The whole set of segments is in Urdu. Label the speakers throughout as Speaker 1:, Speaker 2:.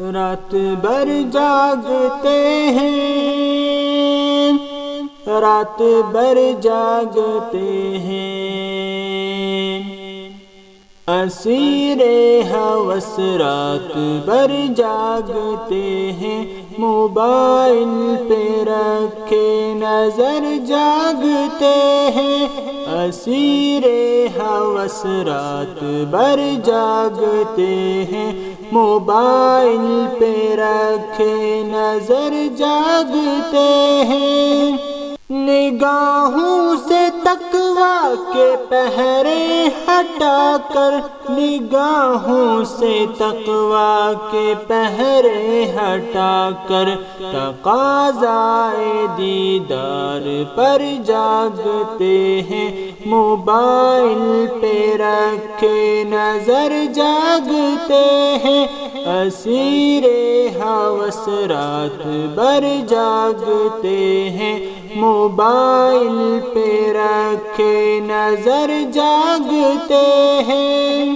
Speaker 1: رات بھر جاگتے ہیں، رات بھر جاگتے ہیں، اسیر ہوس رات بھر جاگتے ہیں، موبائل پہ رکھے نظر جاگتے ہیں، اسیر ہوس رات بھر جاگتے ہیں، موبائل پہ رکھے نظر جاگتے ہیں، نگاہوں سے تقویٰ کے پہرے ہٹا کر، نگاہوں سے تقویٰ کے پہرے ہٹا کر، تقاضائے دیدار پر جاگتے ہیں، موبائل پہ رکھے نظر جاگتے ہیں، اسیر ہوس رات بھر جاگتے ہیں، موبائل پہ رکھے نظر جاگتے ہیں،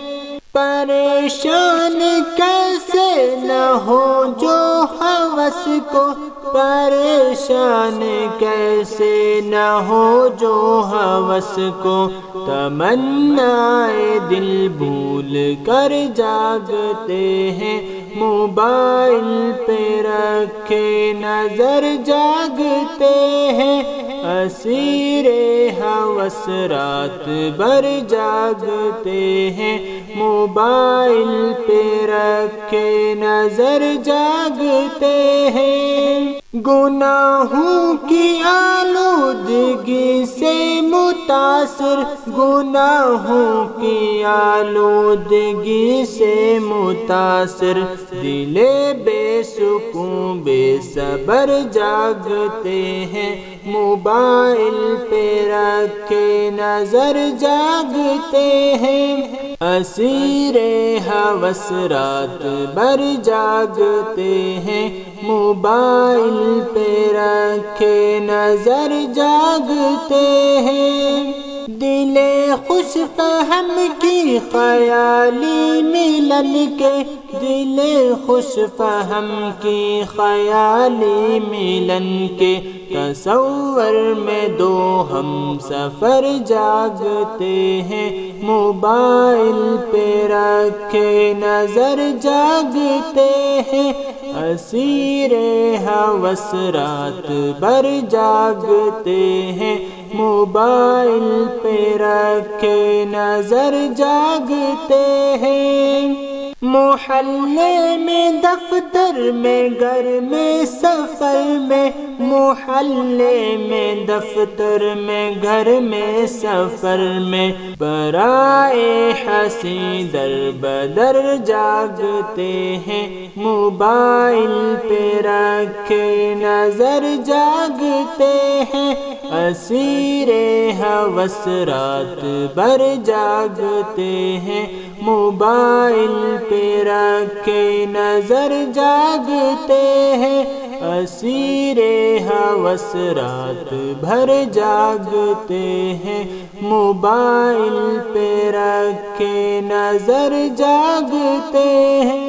Speaker 1: پریشان کیسے نہ ہو جو ہوس کو، پریشان کیسے نہ ہو جو ہوس کو، تمنائے دل بھول کر جاگتے ہیں، موبائل پہ رکھے نظر جاگتے ہیں، اسیر ہوس رات بھر جاگتے ہیں، موبائل پہ رکھے نظر جاگتے ہیں، گناہوں کی آلودگی سے متاثر، گناہوں کی آلودگی سے متاثر، دل بے سکون بے صبر جاگتے ہیں، موبائل پہ رکھے نظر جاگتے ہیں، اسیر ہوس رات بھر جاگتے ہیں، موبائل پہ رکھے نظر جاگتے ہیں، دل خوش فہم کی خیالی ملن کے، دل خوش فہم کی خیالی ملن کے، تصور میں دو ہم سفر جاگتے ہیں، موبائل پہ رکھے نظر جاگتے ہیں، اسیر ہوس رات بھر جاگتے ہیں، موبائل پہ رکھے نظر جاگتے ہیں، محلے میں دفتر میں گھر میں سفر میں، محلے میں دفتر میں گھر میں سفر میں، برائے ہنسی در بدر جاگتے ہیں، موبائل پہ رکھے نظر جاگتے ہیں، اسیر ہوس رات بھر جاگتے ہیں، موبائل پہ رکھے نظر جاگتے ہیں، اسیر ہوس رات بھر جاگتے ہیں، موبائل پہ رکھے نظر جاگتے ہیں۔